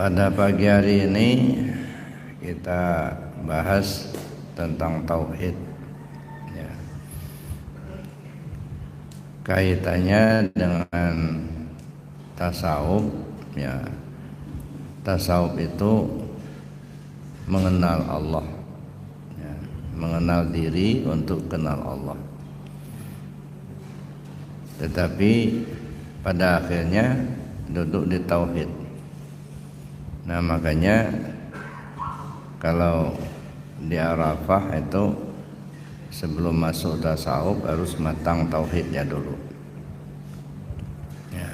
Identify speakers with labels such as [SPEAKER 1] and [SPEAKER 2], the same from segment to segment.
[SPEAKER 1] Pada pagi hari ini kita bahas tentang tauhid, ya. Kaitannya dengan tasawuf, ya. Tasawuf itu mengenal Allah, ya. Mengenal diri untuk kenal Allah. Tetapi pada akhirnya duduk di tauhid. Nah, makanya kalau di Arafah itu sebelum masuk tasawuf harus matang tauhidnya dulu, ya.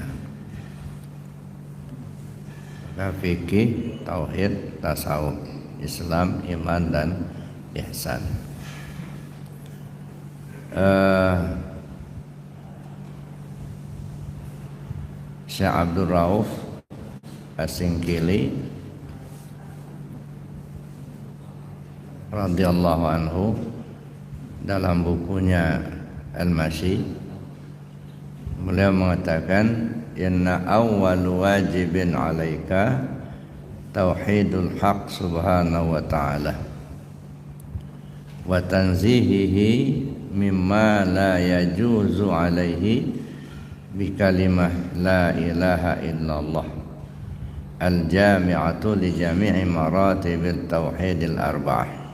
[SPEAKER 1] Maka fikih, tauhid, tasawuf, Islam, iman dan ihsan. Syekh Abdul Rauf As-Singkili radhiyallahu anhu dalam bukunya Al-Masyi, beliau mengatakan inna awwal wajibin 'alaika tauhidul haq subhanahu wa ta'ala wa tanzihihi mimma la yajuzu 'alaihi bi kalimah la ilaha illallah al-jami'atu li jami'i maratibil tauhidil arba'ah,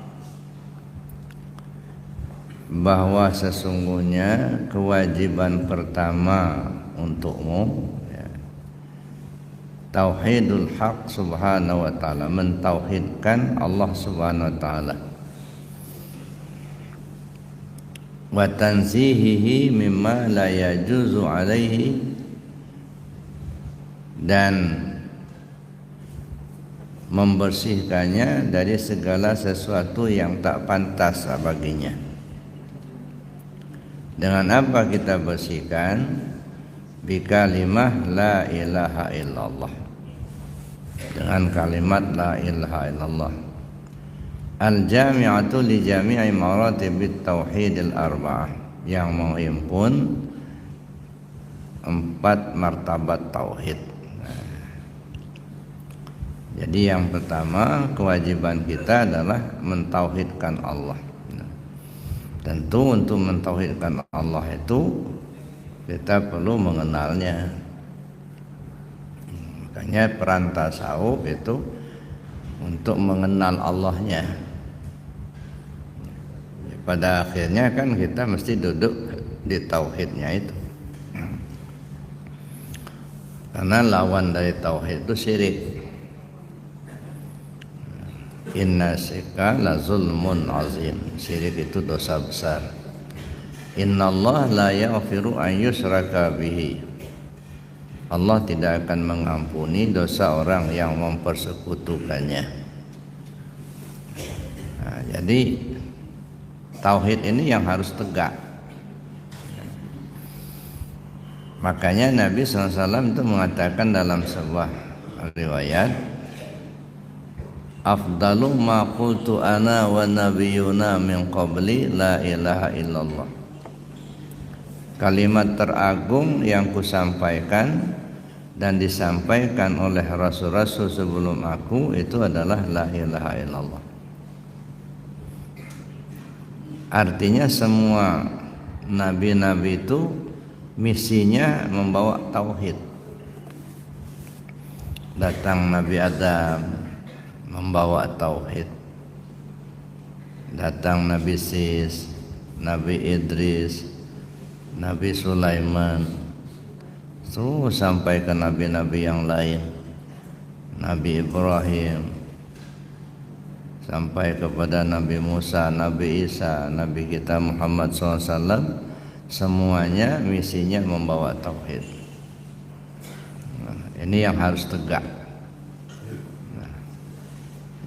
[SPEAKER 1] bahwa sesungguhnya kewajiban pertama untukmu, ya, tauhidul haq subhanahu wa ta'ala, mentauhidkan Allah subhanahu wa ta'ala, wa tanzihihi mimma la yajuzu alaihi, dan membersihkannya dari segala sesuatu yang tak pantas baginya. Dengan apa kita bersihkan? Bi kalimah la ilaha illallah, dengan kalimat la ilaha illallah al-jami'atu li jami'i maratibit tauhidil arba'ah, yang menghimpun 4 martabat tauhid. Jadi yang pertama, kewajiban kita adalah mentauhidkan Allah. Tentu untuk mentauhidkan Allah itu kita perlu mengenalnya. Makanya peran tasawuf itu untuk mengenal Allahnya. Pada akhirnya kan kita mesti duduk di tauhidnya itu. Karena lawan dari tauhid itu syirik. Inna syirka la zulmun azim, syirik itu dosa besar. Inna Allah la yaghfiru an yushraka bihi, Allah tidak akan mengampuni dosa orang yang mempersekutukannya. Nah, jadi tauhid ini yang harus tegak. Makanya Nabi SAW itu mengatakan dalam sebuah riwayat, afdalu ma qultu ana wa nabiyuna min qabli la ilaha illallah, kalimat teragung yang kusampaikan dan disampaikan oleh rasul-rasul sebelum aku itu adalah la ilaha illallah. Artinya semua nabi-nabi itu misinya membawa tauhid. Datang Nabi Adam membawa tauhid, datang Nabi Sis, Nabi Idris, Nabi Sulaiman, sampai ke nabi-nabi yang lain, Nabi Ibrahim, sampai kepada Nabi Musa, Nabi Isa, Nabi kita Muhammad SAW, semuanya misinya membawa tauhid. Nah, ini yang harus tegak.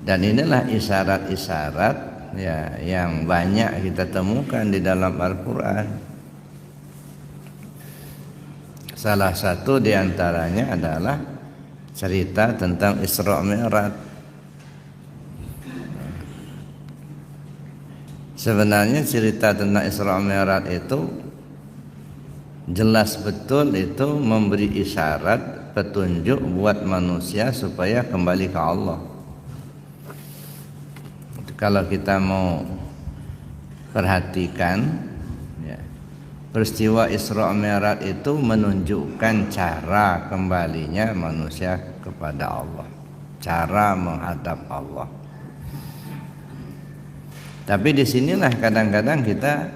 [SPEAKER 1] Dan inilah isyarat-isyarat, ya, yang banyak kita temukan di dalam Al-Quran. Salah satu diantaranya adalah cerita tentang Isra Mi'raj. Sebenarnya cerita tentang Isra Mi'raj itu jelas betul itu memberi isyarat petunjuk buat manusia supaya kembali ke Allah. Kalau kita mau perhatikan, ya, peristiwa Isra Mi'raj itu menunjukkan cara kembalinya manusia kepada Allah, cara menghadap Allah. Tapi disinilah kadang-kadang kita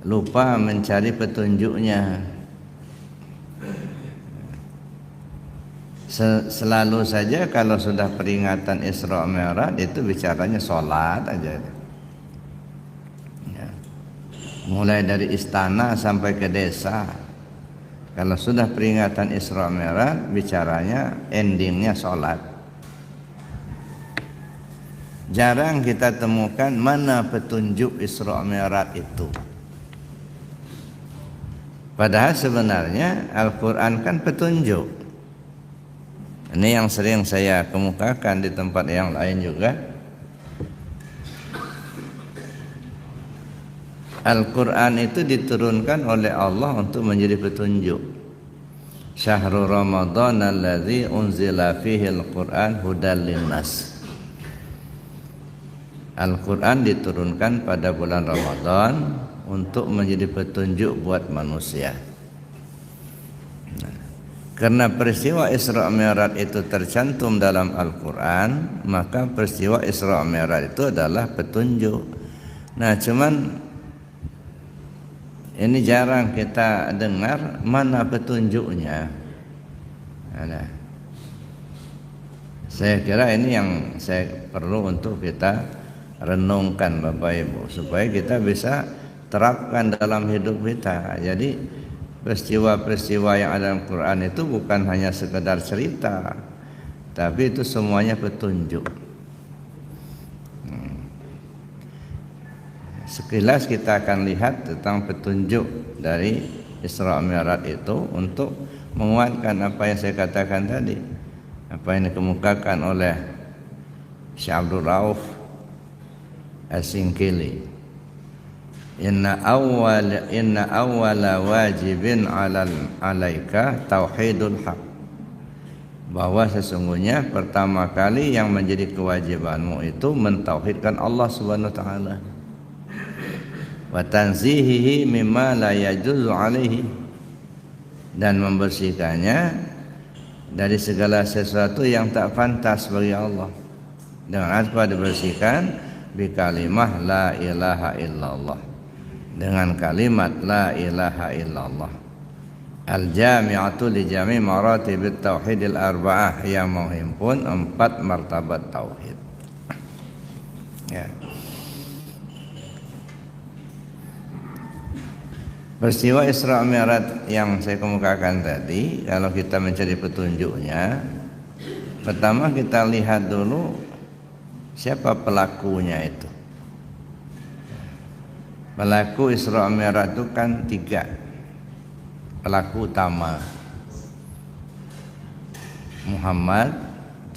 [SPEAKER 1] lupa mencari petunjuknya. Selalu saja kalau sudah peringatan Isra Mi'raj itu bicaranya sholat aja. Ya. Mulai dari istana sampai ke desa. Kalau sudah peringatan Isra Mi'raj bicaranya endingnya sholat. Jarang kita temukan mana petunjuk Isra Mi'raj itu. Padahal sebenarnya Al-Quran kan petunjuk. Ini yang sering saya kemukakan di tempat yang lain juga. Al-Quran itu diturunkan oleh Allah untuk menjadi petunjuk. Syahrul Ramadan alladzi unzila fihi al-Quran hudal linnas. Al-Quran diturunkan pada bulan Ramadan untuk menjadi petunjuk buat manusia. Karena peristiwa Isra Mi'raj itu tercantum dalam Al-Quran, maka peristiwa Isra Mi'raj itu adalah petunjuk. Nah, cuman ini jarang kita dengar mana petunjuknya. Nah, saya kira ini yang saya perlu untuk kita renungkan Bapak Ibu, supaya kita bisa terapkan dalam hidup kita. Jadi peristiwa-peristiwa yang ada dalam Quran itu bukan hanya sekedar cerita, tapi itu semuanya petunjuk. Sekilas kita akan lihat tentang petunjuk dari Isra Mi'raj itu untuk menguatkan apa yang saya katakan tadi, apa yang dikemukakan oleh Syekh Abdul Rauf As-Singkili. Inna awwala wajibin alaika tauhidul haq. Bahwa sesungguhnya pertama kali yang menjadi kewajibanmu itu mentauhidkan Allah Subhanahu wa taala. Wa tanzihihi mimma la yajuzu alaihi, dan membersihkannya dari segala sesuatu yang tak pantas bagi Allah. Dengan apa dibersihkan? Bi kalimah la ilaha illallah. Dengan kalimat la ilaha illallah al-jami'atu li jami' maratibit tauhidil arba'ah, yang menghimpun 4 martabat tauhid. Ya. Peristiwa Isra Mi'raj yang saya kemukakan tadi, kalau kita mencari petunjuknya, pertama kita lihat dulu siapa pelakunya itu. Pelaku Isra Mi'raj itu kan 3 pelaku utama: Muhammad,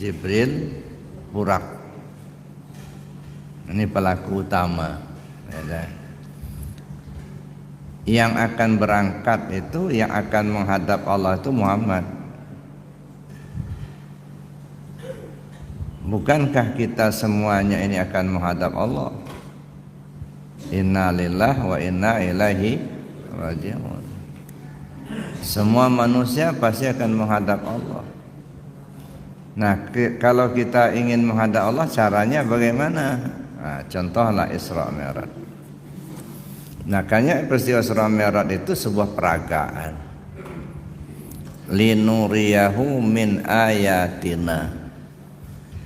[SPEAKER 1] Jibril, Burak. Ini pelaku utama. Yang akan berangkat itu, yang akan menghadap Allah itu Muhammad. Bukankah kita semuanya ini akan menghadap Allah? Inna lillahi wa inna ilaihi raji'un. Semua manusia pasti akan menghadap Allah. Nah, kalau kita ingin menghadap Allah, caranya bagaimana? Nah, contohlah Isra Mi'raj. Makanya peristiwa Isra Mi'raj itu sebuah peragaan. Linuriyahu min ayatina.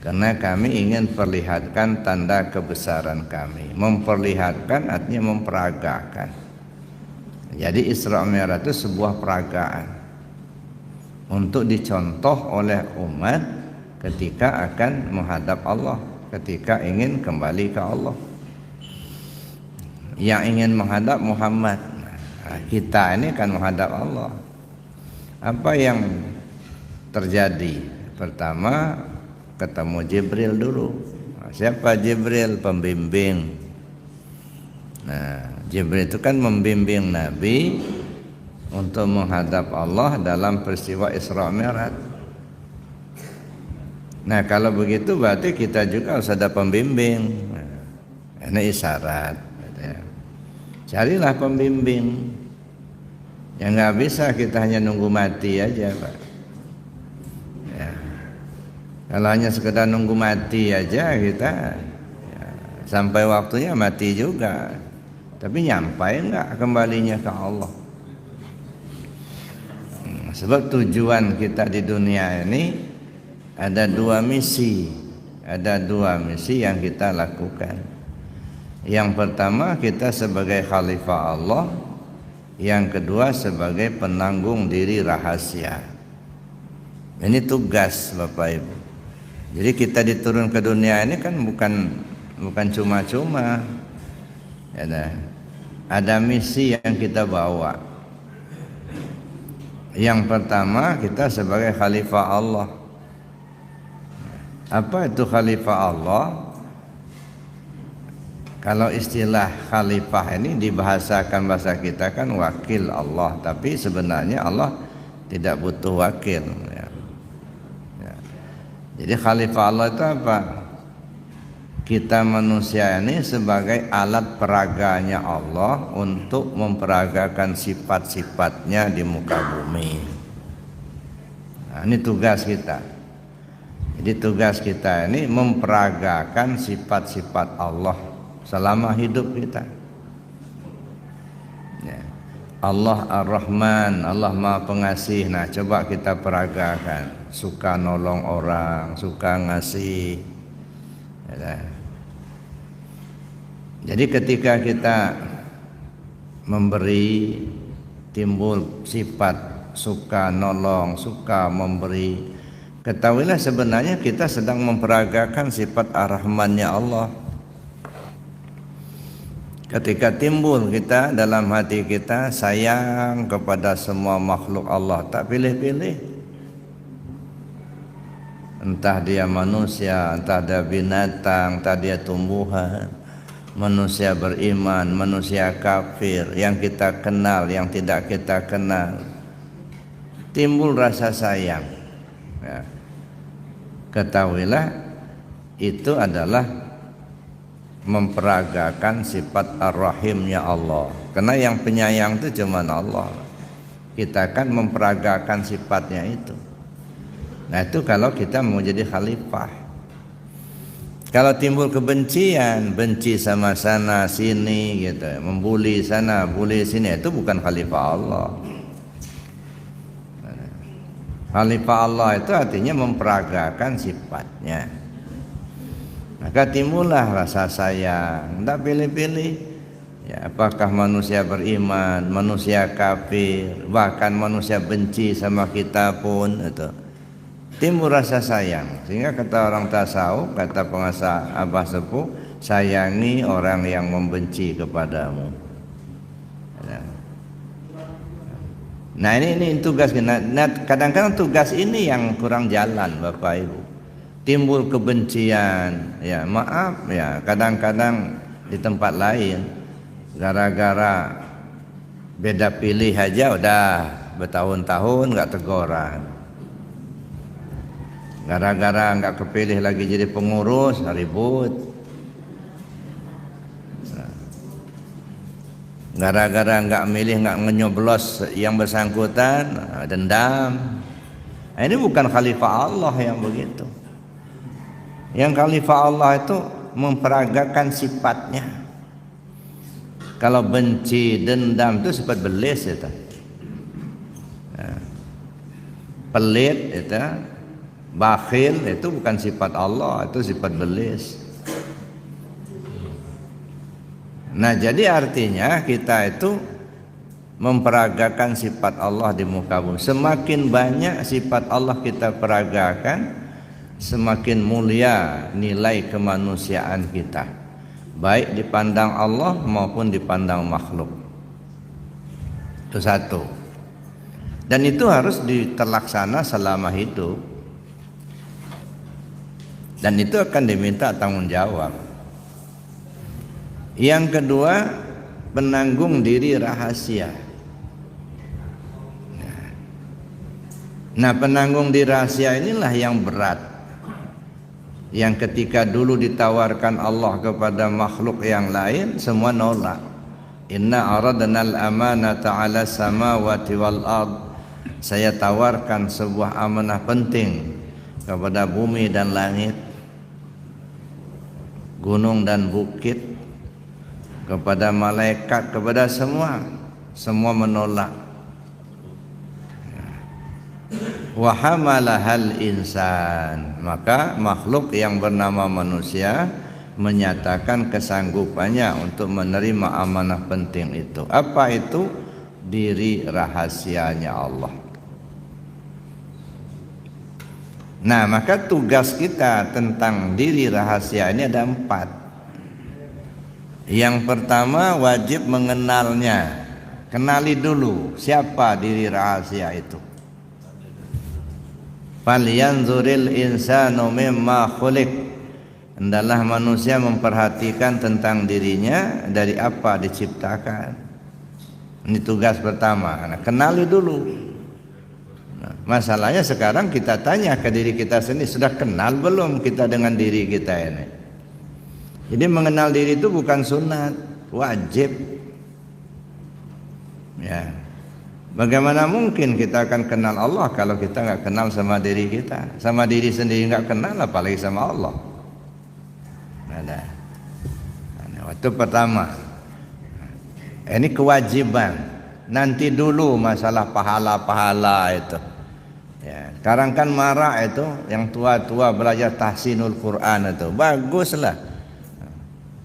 [SPEAKER 1] Karena kami ingin perlihatkan tanda kebesaran kami. Memperlihatkan artinya memperagakan. Jadi Isra Mi'raj itu sebuah peragaan untuk dicontoh oleh umat ketika akan menghadap Allah, ketika ingin kembali ke Allah. Yang ingin menghadap Muhammad, nah, kita ini akan menghadap Allah. Apa yang terjadi? Pertama, ketemu Jibril dulu. Nah, siapa Jibril? Pembimbing. Nah, Jibril itu kan membimbing Nabi untuk menghadap Allah dalam peristiwa Isra Mi'raj. Nah kalau begitu berarti kita juga harus ada pembimbing. Ini isyarat. Carilah pembimbing. Ya nggak bisa kita hanya nunggu mati aja, Pak. Ya. Kalau hanya sekedar nunggu mati aja kita, ya, sampai waktunya mati juga. Tapi nyampai nggak kembalinya ke Allah? Sebab tujuan kita di dunia ini ada dua misi. Ada dua misi yang kita lakukan. Yang pertama kita sebagai khalifah Allah. Yang kedua sebagai penanggung diri rahasia. Ini tugas Bapak Ibu. Jadi kita diturun ke dunia ini kan bukan cuma-cuma. Ada misi yang kita bawa. Yang pertama kita sebagai khalifah Allah. Apa itu khalifah Allah? Kalau istilah khalifah ini dibahasakan bahasa kita kan wakil Allah, tapi sebenarnya Allah tidak butuh wakil. Ya. Jadi khalifah Allah itu apa? Kita manusia ini sebagai alat peraganya Allah untuk memperagakan sifat-sifatnya di muka bumi. Nah, ini tugas kita. Jadi tugas kita ini memperagakan sifat-sifat Allah selama hidup kita. Ya. Allah Ar-Rahman, Allah Maha Pengasih. Nah, coba kita peragakan. Suka nolong orang, suka ngasih. Ya. Jadi ketika kita memberi, timbul sifat suka nolong, suka memberi, ketahuilah sebenarnya kita sedang memperagakan sifat Ar-Rahmannya Allah. Ketika timbul kita dalam hati kita sayang kepada semua makhluk Allah, tak pilih-pilih. Entah dia manusia, entah dia binatang, entah dia tumbuhan, manusia beriman, manusia kafir, yang kita kenal, yang tidak kita kenal, timbul rasa sayang. Ya. Ketahuilah itu adalah memperagakan sifat Ar-Rahimnya Allah. Karena yang penyayang itu cuma Allah. Kita kan memperagakan sifatnya itu. Nah itu kalau kita mau jadi khalifah. Kalau timbul kebencian, benci sama sana sini gitu, membuli sana, bully sini, itu bukan khalifah Allah. Khalifah Allah itu artinya memperagakan sifatnya. Maka timbullah rasa sayang, tidak pilih-pilih. Ya, apakah manusia beriman, manusia kafir, bahkan manusia benci sama kita pun itu. Timbul rasa sayang. Sehingga kata orang tasawuf, kata pengasah Abah Sepuh, sayangi orang yang membenci kepadamu. Nah ini tugas. Nah, kadang-kadang tugas ini yang kurang jalan Bapak Ibu. Timbul kebencian, ya maaf ya, kadang-kadang di tempat lain gara-gara beda pilih aja udah bertahun-tahun nggak teguran. Gara-gara nggak kepilih lagi jadi pengurus ribut. Gara-gara nggak milih, nggak nyoblos yang bersangkutan, dendam. Nah, ini bukan khalifah Allah yang begitu. Yang khalifah Allah itu memperagakan sifatnya. Kalau benci, dendam itu sifat belis itu. Nah, pelit itu, bakhil itu bukan sifat Allah, itu sifat belis. Nah jadi artinya kita itu memperagakan sifat Allah di muka bumi. Semakin banyak sifat Allah kita peragakan, semakin mulia nilai kemanusiaan kita, baik dipandang Allah maupun dipandang makhluk. Itu satu. Dan itu harus terlaksana selama hidup. Dan itu akan diminta tanggung jawab. Yang kedua, penanggung diri rahasia. Nah, penanggung diri rahasia inilah yang berat, yang ketika dulu ditawarkan Allah kepada makhluk yang lain semua nolak. Inna aradna al-amanata 'ala samawati wal ard. Saya tawarkan sebuah amanah penting kepada bumi dan langit, gunung dan bukit, kepada malaikat, kepada semua menolak. Wa hamalahal insan, maka makhluk yang bernama manusia menyatakan kesanggupannya untuk menerima amanah penting itu. Apa itu? Diri rahasianya Allah. Nah, maka tugas kita tentang diri rahasia ini ada 4. Yang pertama, wajib mengenalnya. Kenali dulu siapa diri rahasia itu. Falyanzuril insanu mimma khuliq. Hendaklah manusia memperhatikan tentang dirinya dari apa diciptakan. Ini tugas pertama. Nah, kenali dulu. Nah, masalahnya sekarang kita tanya ke diri kita sendiri, sudah kenal belum kita dengan diri kita ini? Jadi mengenal diri itu bukan sunat, wajib. Ya. Bagaimana mungkin kita akan kenal Allah kalau kita nggak kenal sama diri kita, sama diri sendiri nggak kenal, apalagi sama Allah. Ada. Itu pertama. Ini kewajiban. Nanti dulu masalah pahala-pahala itu. Ya, sekarang kan marak itu, yang tua-tua belajar tahsinul Quran itu, baguslah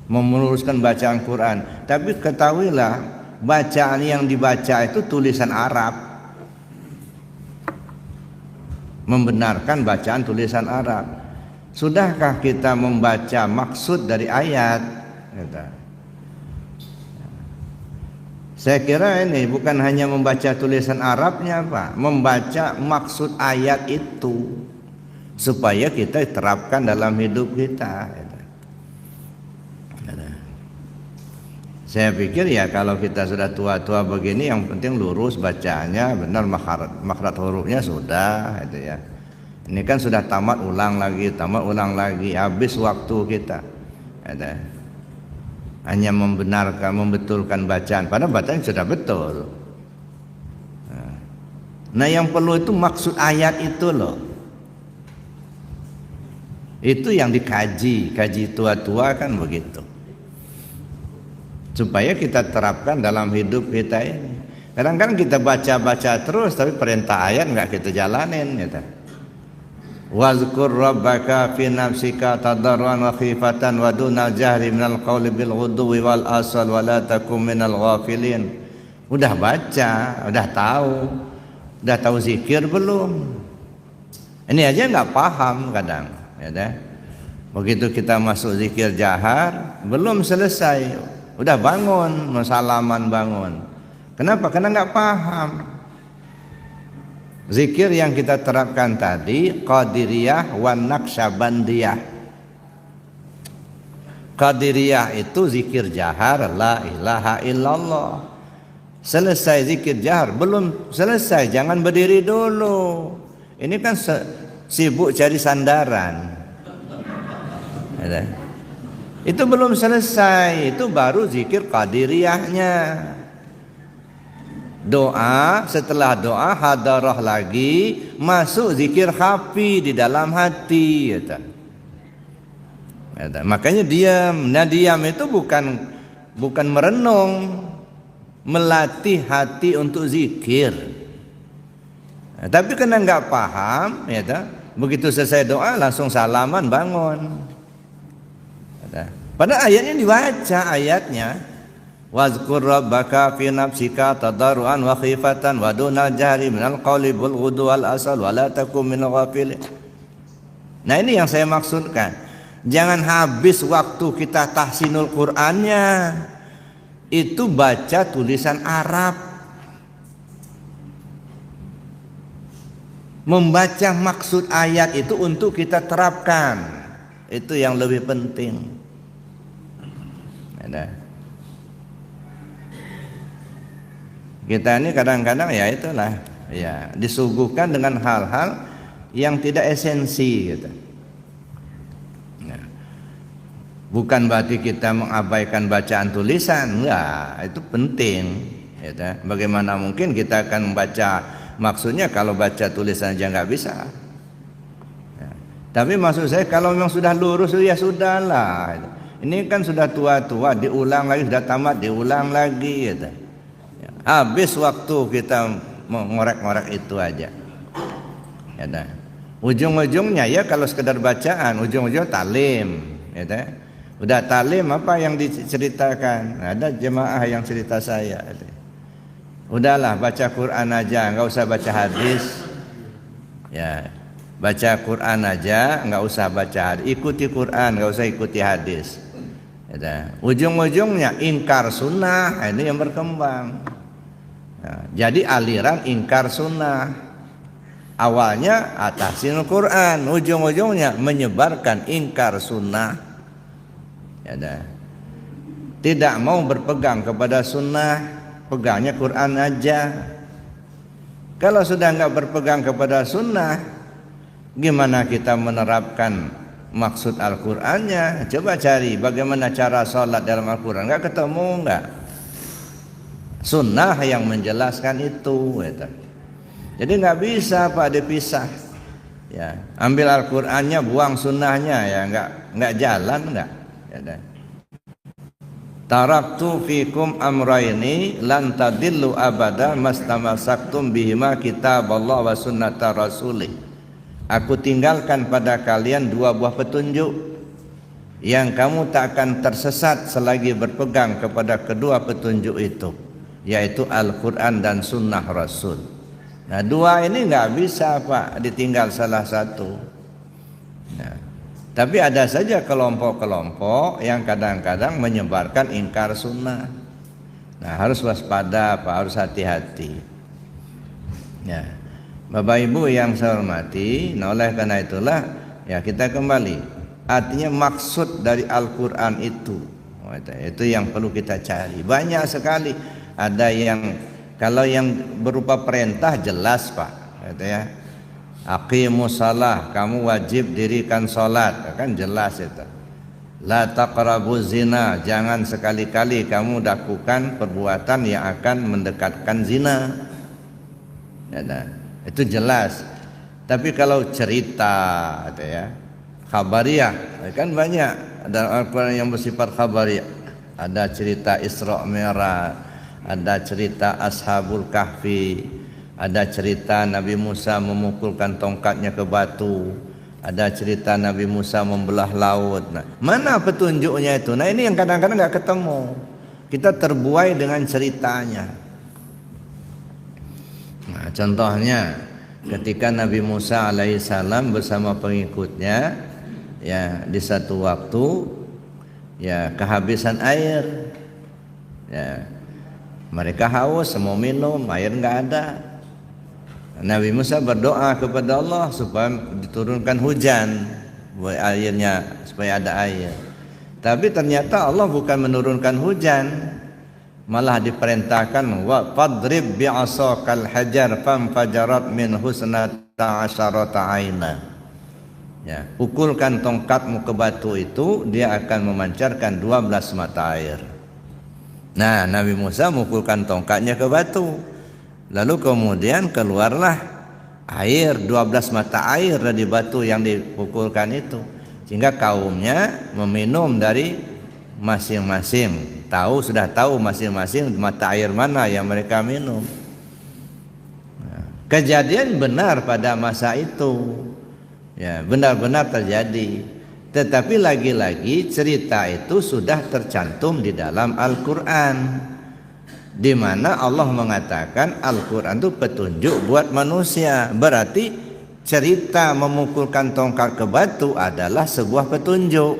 [SPEAKER 1] meluruskan bacaan Quran. Tapi ketahuilah, bacaan yang dibaca itu tulisan Arab, membenarkan bacaan tulisan Arab. Sudahkah kita membaca maksud dari ayat? Saya kira ini bukan hanya membaca tulisan Arabnya, Pak, membaca maksud ayat itu supaya kita terapkan dalam hidup kita. Saya pikir ya kalau kita sudah tua-tua begini, yang penting lurus bacaannya, benar makhraj hurufnya sudah, itu ya. Ini kan sudah tamat ulang lagi, habis waktu kita. Itu. Hanya membenarkan, membetulkan bacaan, padahal bacaan sudah betul. Nah, yang perlu itu maksud ayat itu loh. Itu yang dikaji tua-tua kan begitu. Supaya kita terapkan dalam hidup kita ini. Kadang-kadang kita baca-baca terus, tapi perintah ayat enggak kita jalanin, gitu. Wazkur rabbaka fi nafsika tadarruan wa khifatan wa dunal jahri minal qawli bil ghudwi wal asal wa la takum minal ghafilin. Udah baca, udah tahu zikir belum? Ini aja enggak paham kadang, ya. Begitu kita masuk zikir jahar, belum selesai. Udah bangun, salaman bangun. Kenapa? Karena nggak paham. Zikir yang kita terapkan tadi Qadiriyah wan Naqsyabandiyah. Qadiriyah itu zikir jahar la ilaha illallah. Selesai zikir jahar, belum selesai, jangan berdiri dulu. Ini kan sibuk cari sandaran. Ada. Itu belum selesai, itu baru zikir qadiriyahnya. Doa, setelah doa hadarah lagi, masuk zikir khafi di dalam hati, gitu. Makanya diam. Nah, diam itu bukan merenung, melatih hati untuk zikir. Nah, tapi karena nggak paham, gitu, begitu selesai doa langsung salaman bangun. Pada ayatnya dibaca ayatnya, wazkur rabbaka fi nafsika tadarruan wa khifatan wa dunal jahri minal qawli bil ghudwi wal asal wa la takum minal ghafilin. Nah, ini yang saya maksudkan. Jangan habis waktu kita tahsinul Qur'annya itu baca tulisan Arab. Membaca maksud ayat itu untuk kita terapkan. Itu yang lebih penting. Ada. Kita ini kadang-kadang ya itulah ya, disuguhkan dengan hal-hal yang tidak esensi gitu. Ya. Bukan berarti kita mengabaikan bacaan tulisan, enggak, itu penting gitu. Bagaimana mungkin kita akan membaca, maksudnya kalau baca tulisan aja nggak bisa. Ya. Tapi maksud saya kalau memang sudah lurus ya sudahlah gitu. Ini kan sudah tua-tua, diulang lagi, sudah tamat, diulang lagi gitu. Ya, habis waktu kita mengorek-ngorek itu aja. Ya, ujung-ujungnya ya kalau sekedar bacaan, ujung-ujung talim. Ya, udah talim apa yang diceritakan? Ada jemaah yang cerita saya. Udahlah baca Quran aja, nggak usah baca hadis. Ya, baca Quran aja, nggak usah baca hadis. Ikuti Quran, nggak usah ikuti hadis. Ujung-ujungnya ingkar sunnah, ini yang berkembang. Nah, jadi aliran ingkar sunnah. Awalnya atasin Quran, ujung-ujungnya menyebarkan ingkar sunnah. Ya, tidak mau berpegang kepada sunnah, pegangnya Quran aja. Kalau sudah nggak berpegang kepada sunnah, gimana kita menerapkan maksud Al-Qur'annya? Coba cari bagaimana cara sholat dalam Al-Qur'an, nggak ketemu, nggak. Sunnah yang menjelaskan itu gitu. Jadi nggak bisa Pak dipisah. Ya, ambil Al-Qur'annya, buang sunnahnya, ya nggak jalan, nggak. Ya, taraktu fikum amraini lan tadillu abada mastamasaktum bihima kitaballah wa sunnata rasulih. Aku tinggalkan pada kalian dua buah petunjuk yang kamu tak akan tersesat selagi berpegang kepada kedua petunjuk itu, yaitu Al-Quran dan Sunnah Rasul. Nah, dua ini nggak bisa Pak ditinggal salah satu. Nah, tapi ada saja kelompok-kelompok yang kadang-kadang menyebarkan ingkar sunnah. Nah, harus waspada Pak, harus hati-hati. Ya. Bapak Ibu yang saya hormati, nah oleh karena itulah ya kita kembali, artinya maksud dari Al-Quran itu yang perlu kita cari. Banyak sekali, ada yang kalau yang berupa perintah jelas Pak, ya, aqimus shalah, kamu wajib dirikan sholat, kan jelas itu. La taqrabuz zina, jangan sekali-kali kamu lakukan perbuatan yang akan mendekatkan zina. Ya, itu jelas. Tapi kalau cerita ya, khabariyah kan banyak, ada Al-Quran yang bersifat khabariyah. Ada cerita Isra Mi'raj, ada cerita Ashabul Kahfi, ada cerita Nabi Musa memukulkan tongkatnya ke batu, ada cerita Nabi Musa membelah laut. Nah, mana petunjuknya itu? Nah, ini yang kadang-kadang nggak ketemu. Kita terbuai dengan ceritanya. Nah, contohnya ketika Nabi Musa alaihissalam bersama pengikutnya ya di satu waktu ya kehabisan air, ya mereka haus mau minum, air nggak ada. Nabi Musa berdoa kepada Allah supaya diturunkan hujan airnya, supaya ada air. Tapi ternyata Allah bukan menurunkan hujan, malah diperintahkan wa fadrib bi'asakal hajar famfajarat min husnata asyarata aina. Ya, pukulkan tongkatmu ke batu itu, dia akan memancarkan 12 mata air. Nah, Nabi Musa mukulkan tongkatnya ke batu. Lalu kemudian keluarlah air, 12 mata air dari batu yang dipukulkan itu. Sehingga kaumnya meminum dari masing-masing, sudah tahu masing-masing mata air mana yang mereka minum. Nah, kejadian benar pada masa itu, ya benar-benar terjadi. Tetapi lagi-lagi cerita itu sudah tercantum di dalam Al-Quran, di mana Allah mengatakan Al-Quran itu petunjuk buat manusia. Berarti cerita memukulkan tongkat ke batu adalah sebuah petunjuk.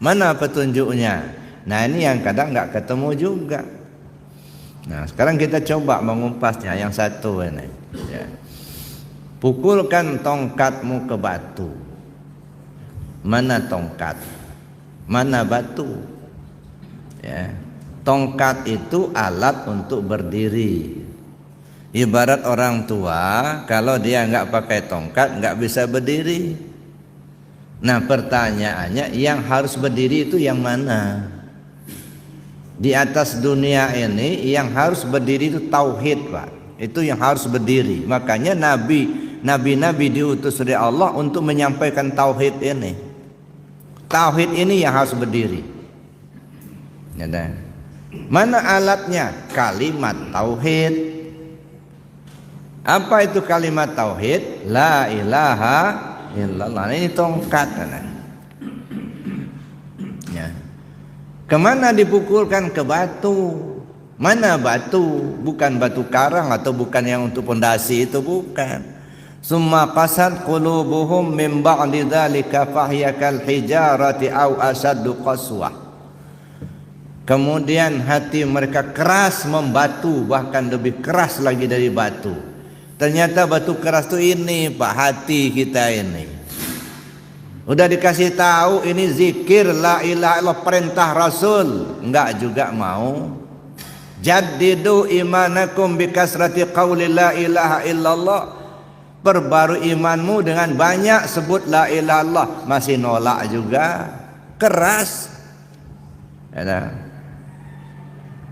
[SPEAKER 1] Mana petunjuknya? Nah, ini yang kadang nggak ketemu juga. Nah, sekarang kita coba mengumpasnya yang satu ini. Ya. Pukulkan tongkatmu ke batu. Mana tongkat? Mana batu? Ya. Tongkat itu alat untuk berdiri. Ibarat orang tua, kalau dia nggak pakai tongkat nggak bisa berdiri. Nah pertanyaannya, yang harus berdiri itu yang mana? Di atas dunia ini yang harus berdiri itu tauhid, Pak. Itu yang harus berdiri. Makanya nabi-nabi diutus oleh Allah untuk menyampaikan tauhid ini. Tauhid ini yang harus berdiri. Ya, mana alatnya? Kalimat tauhid. Apa itu kalimat tauhid? La ilaha illallah. Ini tongkat. Ya. Kemana dipukulkan? Ke batu. Mana batu? Bukan batu karang atau bukan yang untuk pondasi itu, bukan. Summa qasat qulubuhum min ba'di dzalika fahiya kal hijarati aw asaddu qaswah. Kemudian hati mereka keras membatu, bahkan lebih keras lagi dari batu. Ternyata batu keras itu ini, Pak, hati kita ini. Udah dikasih tahu ini zikir la ilaha illallah, perintah Rasul, enggak juga mau. Jaddidu imanakum bikasrati qauli la ilaha illallah. Perbarui imanmu dengan banyak sebut la ilaha illallah, masih nolak juga. Keras. Ya.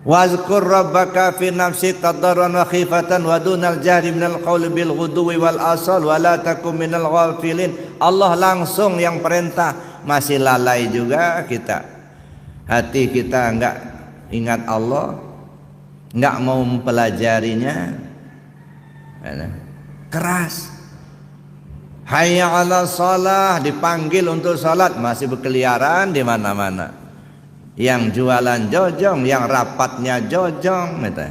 [SPEAKER 1] Wazkur rabbaka fi nafsik tadarruan wa khifatan wa dunal jahri minal qawli bil ghuduwi wal asal wa la takum minal ghafilin. Allah langsung yang perintah, masih lalai juga kita. Hati kita enggak ingat Allah, enggak mau mempelajarinya. Keras. Hayya 'ala shalah, dipanggil untuk salat masih berkeliaran di mana-mana. Yang jualan jojong, yang rapatnya jojong gitu.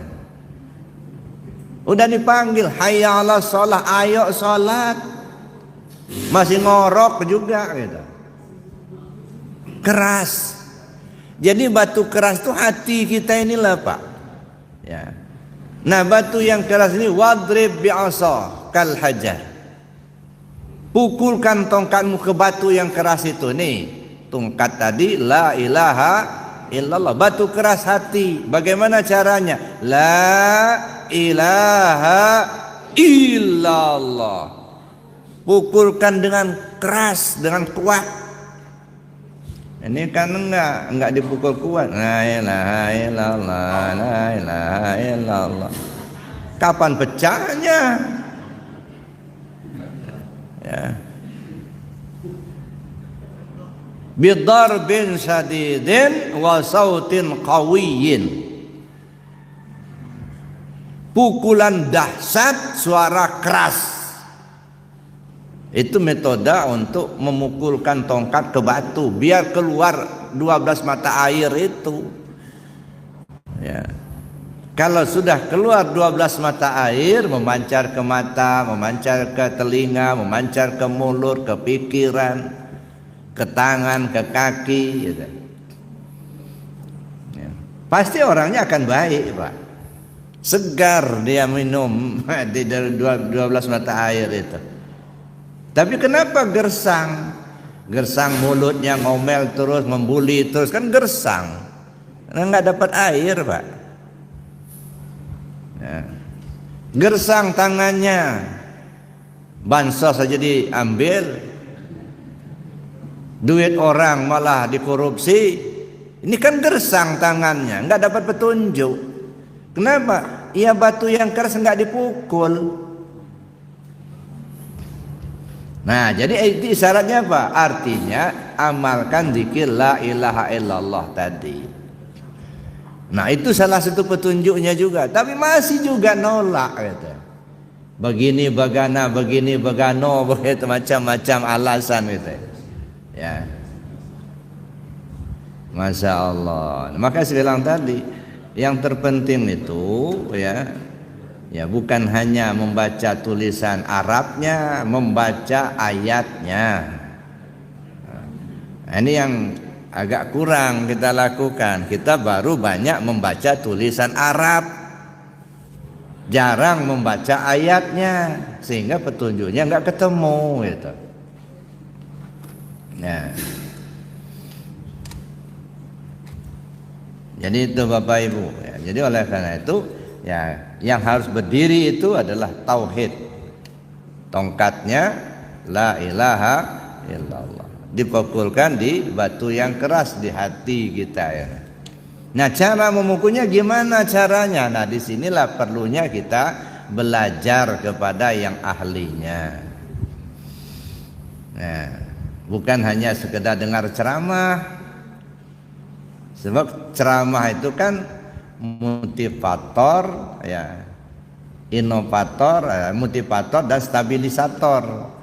[SPEAKER 1] Udah dipanggil hayya 'ala shalah, ayo salat, masih ngorok juga gitu. Keras. Jadi batu keras itu hati kita inilah, Pak. Ya. Nah, batu yang keras ini wadrib bi'asa kal hajar. Pukulkan tongkatmu ke batu yang keras itu nih. Tongkat tadi la ilaha illallah, batu keras hati. Bagaimana caranya? La ilaha illallah. Pukulkan dengan keras, dengan kuat. Ini kan enggak dipukul kuat. La ilaha illallah, la ilaha illallah. Kapan pecahnya? Ya. Bidarbin syadidin wa sautin qawiyyin. Pukulan dahsyat, suara keras. Itu metode untuk memukulkan tongkat ke batu biar keluar 12 mata air itu. Ya. Kalau sudah keluar 12 mata air, memancar ke mata, memancar ke telinga, memancar ke mulut, ke pikiran, ke tangan, ke kaki gitu. Ya. Pasti orangnya akan baik, Pak. Segar dia minum di 12 mata air itu. Tapi kenapa gersang? Gersang, mulutnya ngomel terus, membuli terus, kan gersang. Karena nggak dapat air, Pak. Ya. Gersang tangannya, bansos saja diambil, duit orang malah dikorupsi. Ini kan gersang tangannya, nggak dapat petunjuk. Kenapa? Iya, batu yang keras nggak dipukul. Nah, jadi itu isyaratnya apa? Artinya amalkan zikir la ilaha illallah tadi. Nah, itu salah satu petunjuknya juga. Tapi masih juga nolak gitu. Begini bagana, begini bagano, begitu macam-macam alasan gitu. Ya. Masya Allah. Maka saya bilang tadi, yang terpenting itu ya bukan hanya membaca tulisan Arabnya, membaca ayatnya. Nah, ini yang agak kurang kita lakukan. Kita baru banyak membaca tulisan Arab, jarang membaca ayatnya, sehingga petunjuknya nggak ketemu gitu. Nah, jadi itu Bapak Ibu. Ya, jadi oleh karena itu ya yang harus berdiri itu adalah tauhid. Tongkatnya la ilaha illallah. Dipukulkan di batu yang keras di hati kita ya. Nah, cara memukulnya gimana caranya? Nah, disinilah perlunya kita belajar kepada yang ahlinya. Nah, bukan hanya sekedar dengar ceramah. Sebab ceramah itu kan motivator ya, inovator, motivator dan stabilisator.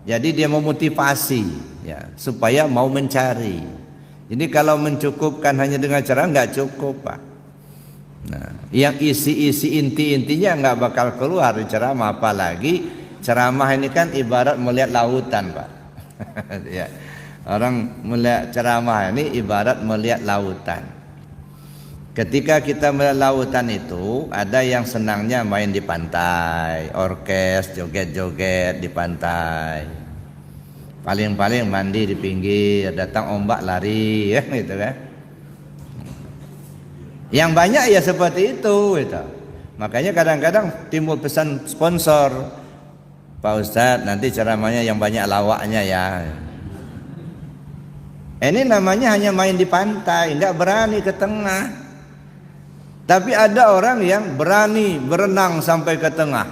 [SPEAKER 1] Jadi dia memotivasi ya supaya mau mencari. Jadi kalau mencukupkan hanya dengan ceramah nggak cukup, Pak. Nah, yang isi-isi inti-intinya nggak bakal keluar di ceramah, apalagi ceramah ini kan ibarat melihat lautan, Pak. Ya. Orang melihat ceramah ini ibarat melihat lautan. Ketika kita melihat lautan itu, ada yang senangnya main di pantai, orkes, joget-joget di pantai. Paling-paling mandi di pinggir, datang ombak lari, ya gitu kan. Yang banyak ya seperti itu, gitu. Makanya kadang-kadang timbul pesan sponsor, Pak Ustadz nanti ceramahnya yang banyak lawaknya ya. Ini namanya hanya main di pantai, nggak berani ke tengah. Tapi ada orang yang berani berenang sampai ke tengah,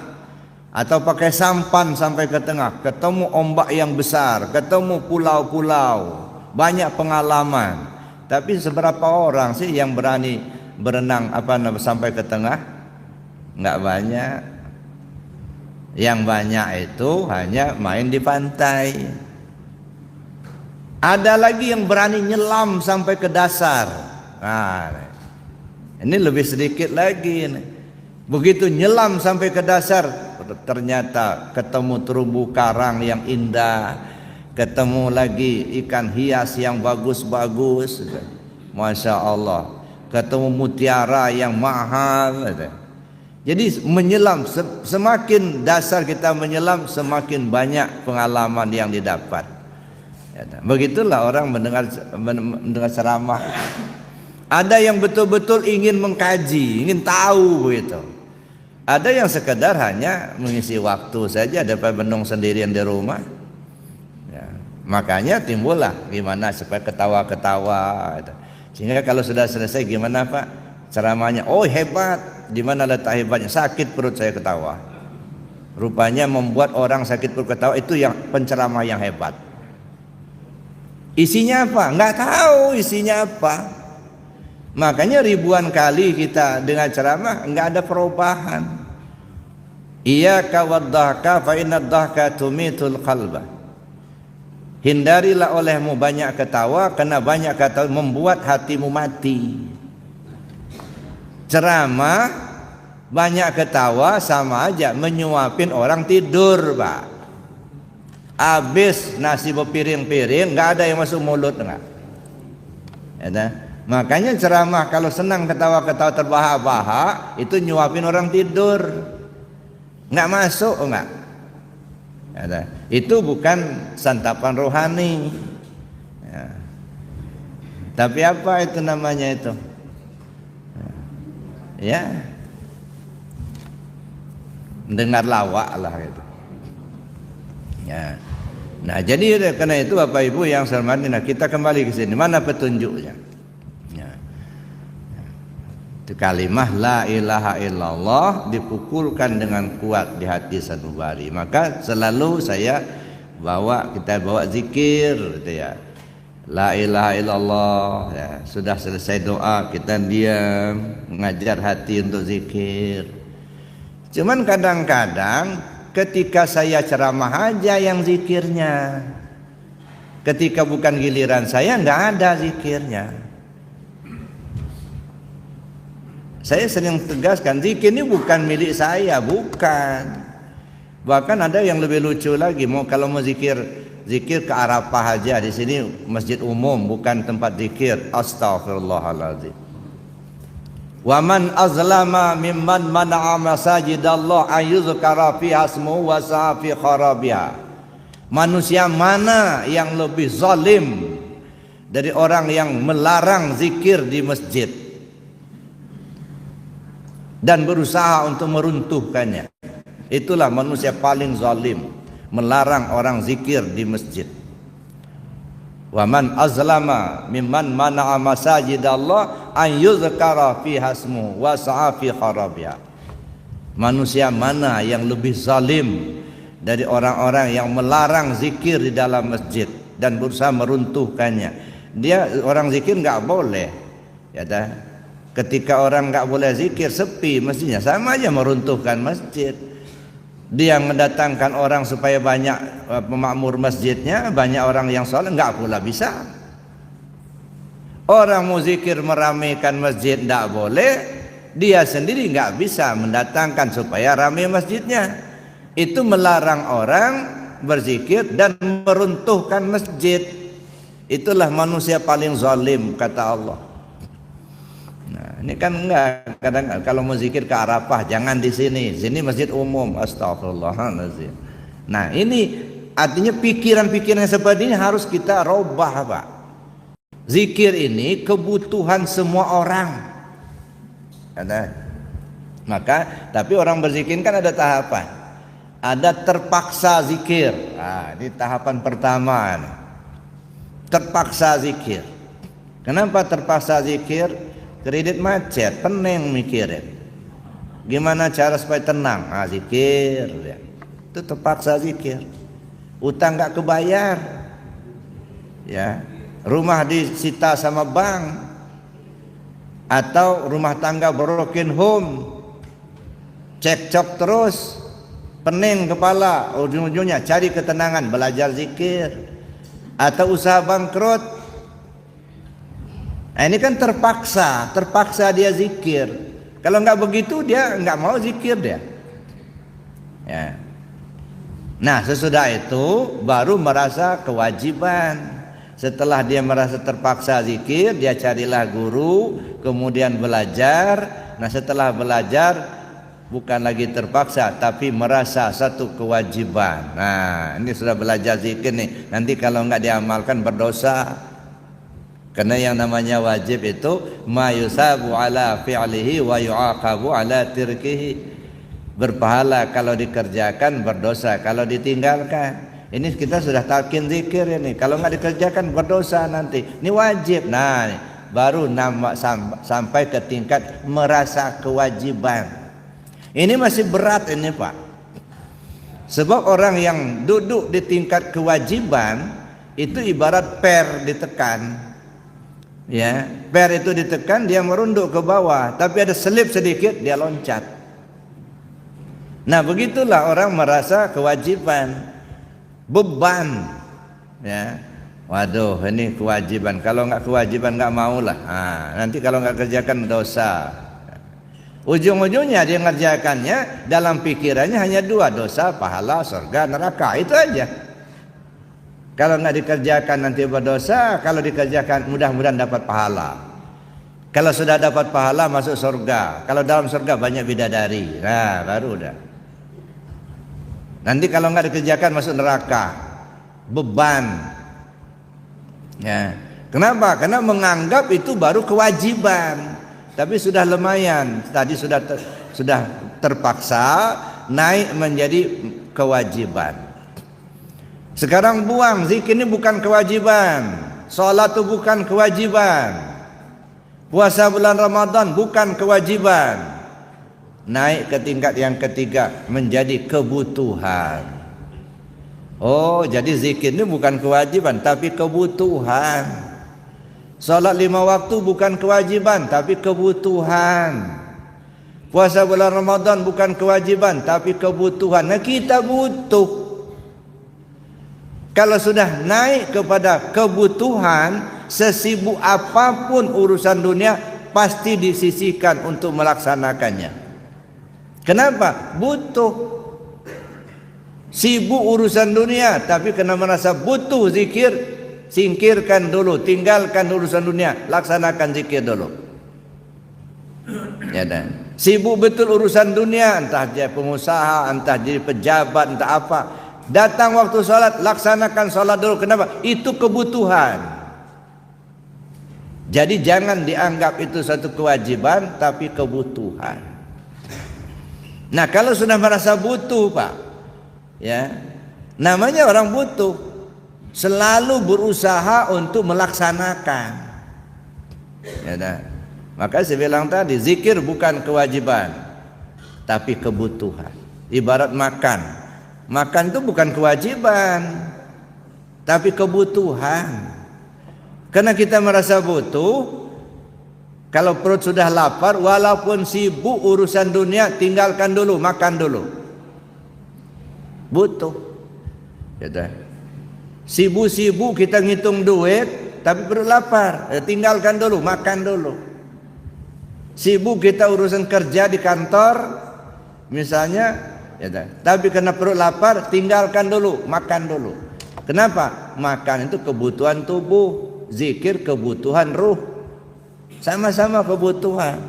[SPEAKER 1] atau pakai sampan sampai ke tengah, ketemu ombak yang besar, ketemu pulau-pulau, banyak pengalaman. Tapi seberapa orang sih yang berani berenang sampai ke tengah? Nggak banyak. Yang banyak itu hanya main di pantai. Ada lagi yang berani nyelam sampai ke dasar. Nah, ini lebih sedikit lagi. Begitu nyelam sampai ke dasar, ternyata ketemu terumbu karang yang indah, ketemu lagi ikan hias yang bagus-bagus, Masya Allah, ketemu mutiara yang mahal. Jadi menyelam, semakin dasar kita menyelam, semakin banyak pengalaman yang didapat. Begitulah orang mendengar ceramah. Ada yang betul-betul ingin mengkaji, ingin tahu begitu. Ada yang sekedar hanya mengisi waktu saja dapat bendung sendirian di rumah. Ya, makanya timbullah gimana supaya ketawa-ketawa. Sehingga kalau sudah selesai gimana Pak ceramahnya? Oh hebat, di mana letak hebatnya? Sakit perut saya ketawa. Rupanya membuat orang sakit perut ketawa itu yang penceramah yang hebat. Isinya apa? Nggak tahu isinya apa. Makanya ribuan kali kita dengar ceramah enggak ada perubahan. Iyyaka wad-dhahka fa inna ad-dhahka tumitul qalba. Hindarilah olehmu banyak ketawa karena banyak ketawa membuat hatimu mati. Ceramah banyak ketawa sama aja menyuapin orang tidur, Pak. Habis nasi berpiring-piring enggak ada yang masuk mulut enggak. Ya, makanya ceramah kalau senang ketawa-ketawa terbahak-bahak itu nyuapin orang tidur, nggak masuk enggak. Ya, itu bukan santapan rohani. Ya. Tapi apa itu namanya itu? Ya, dengar lawak lah gitu. Ya. Nah jadi karena itu Bapak Ibu yang saya hormati, nah kita kembali ke sini. Mana petunjuknya? Itu kalimah la ilaha illallah dipukulkan dengan kuat di hati sanubari. Maka selalu kita bawa zikir gitu ya. La ilaha illallah ya. Sudah selesai doa kita diam mengajar hati untuk zikir. Cuman kadang-kadang ketika saya ceramah aja yang zikirnya. Ketika bukan giliran saya nggak ada zikirnya. Saya sering tegaskan, zikir ini bukan milik saya, bukan. Bahkan ada yang lebih lucu lagi, kalau mau zikir ke Arafah aja, di sini masjid umum, bukan tempat zikir. Astaghfirullahaladzim. Wa man azlama mimman mana'a masajidallah ayyuzkara fiha ismuhu wa sa'a fi kharabiha. Manusia mana yang lebih zalim dari orang yang melarang zikir di masjid? dan berusaha untuk meruntuhkannya. Itulah manusia paling zalim, melarang orang zikir di masjid. Wa man azlama mimman mana'a masajidallah an yuzkara fiha ismuhu wa sa'a fi kharabiha. Manusia mana yang lebih zalim dari orang-orang yang melarang zikir di dalam masjid dan berusaha meruntuhkannya. Dia orang zikir enggak boleh, ya dah. Ketika orang enggak boleh zikir, sepi masjidnya, sama aja meruntuhkan masjid. Dia mendatangkan orang supaya banyak pemakmur masjidnya, banyak orang yang sholat, enggak pula bisa. Orang mau zikir meramaikan masjid enggak boleh, dia sendiri enggak bisa mendatangkan supaya ramai masjidnya. Itu melarang orang berzikir dan meruntuhkan masjid. Itulah manusia paling zalim, kata Allah. Nah, ini kan enggak, kadang kalau mau zikir ke Arafah jangan di sini. Sini masjid umum. Astagfirullahaladzim. Nah, ini artinya pikiran-pikiran seperti ini harus kita robah, Pak. Zikir ini kebutuhan semua orang. Maka tapi orang berzikir kan ada tahapan. Ada terpaksa zikir. Nah, ini tahapan pertama nih. Terpaksa zikir. Kenapa terpaksa zikir? Kredit macet, pening mikirin. Gimana cara supaya tenang? Zikir. Itu terpaksa zikir. Utang nggak kebayar, ya. Rumah disita sama bank, atau rumah tangga broken home, cekcok terus, pening kepala, ujung-ujungnya cari ketenangan, belajar zikir. Atau usaha bangkrut. Nah, ini kan terpaksa dia zikir. Kalau nggak begitu dia nggak mau zikir dia. Ya. Nah, sesudah itu baru merasa kewajiban. Setelah dia merasa terpaksa zikir, dia carilah guru, kemudian belajar. Nah, setelah belajar bukan lagi terpaksa tapi merasa satu kewajiban. Nah, ini sudah belajar zikir nih. Nanti kalau nggak diamalkan berdosa. Karena yang namanya wajib itu ma yusabu ala fi'lihi wa yu'aqabu ala tirkihi. Berpahala kalau dikerjakan, berdosa kalau ditinggalkan. Ini kita sudah talqin zikir ini. Kalau nggak dikerjakan berdosa nanti. Ini wajib. Nah, baru sampai ke tingkat merasa kewajiban. Ini masih berat ini, Pak. Sebab orang yang duduk di tingkat kewajiban itu ibarat per ditekan. Ya, per itu ditekan, dia merunduk ke bawah, tapi ada selip sedikit dia loncat. Nah, begitulah orang merasa kewajiban, beban. Ya, waduh, ini kewajiban. Kalau nggak kewajiban nggak maulah. Nanti kalau nggak kerjakan dosa. Ujung-ujungnya dia ngerjakannya, dalam pikirannya hanya dua, dosa, pahala, surga, neraka, itu aja. Kalau nggak dikerjakan nanti berdosa, kalau dikerjakan mudah-mudahan dapat pahala. Kalau sudah dapat pahala masuk surga. Kalau dalam surga banyak bidadari. Nah, baru udah. Nanti kalau nggak dikerjakan masuk neraka. Beban. Ya. Kenapa? Karena menganggap itu baru kewajiban. Tapi sudah lumayan. Tadi sudah terpaksa naik menjadi kewajiban. Sekarang buang, zikir ini bukan kewajiban. Salat itu bukan kewajiban. Puasa bulan Ramadan bukan kewajiban. Naik ke tingkat yang ketiga menjadi kebutuhan. Oh, jadi zikir ini bukan kewajiban tapi kebutuhan. Salat 5 waktu bukan kewajiban tapi kebutuhan. Puasa bulan Ramadan bukan kewajiban tapi kebutuhan. Nah, kita butuh. Kalau sudah naik kepada kebutuhan, sesibuk apapun urusan dunia pasti disisihkan untuk melaksanakannya. Kenapa? Butuh. Sibuk urusan dunia, tapi karena merasa butuh zikir, singkirkan dulu, tinggalkan urusan dunia, laksanakan zikir dulu. Ya dan. Sibuk betul urusan dunia, entah dia pengusaha, entah jadi pejabat, entah apa. Datang waktu sholat, laksanakan sholat dulu. Kenapa? Itu kebutuhan. Jadi jangan dianggap itu satu kewajiban, tapi kebutuhan. Nah, kalau sudah merasa butuh, Pak, ya, namanya orang butuh, selalu berusaha untuk melaksanakan. Ya, nah. Maka saya bilang tadi, zikir bukan kewajiban, tapi kebutuhan. Ibarat makan. Makan itu bukan kewajiban, tapi kebutuhan. Karena kita merasa butuh, kalau perut sudah lapar, walaupun sibuk urusan dunia, tinggalkan dulu, makan dulu. Butuh. Ya, sibuk-sibuk kita ngitung duit, tapi perut lapar, tinggalkan dulu, makan dulu. Sibuk kita urusan kerja di kantor, misalnya, ya, tapi karena perut lapar, tinggalkan dulu, makan dulu. Kenapa? Makan itu kebutuhan tubuh, zikir kebutuhan ruh, sama-sama kebutuhan.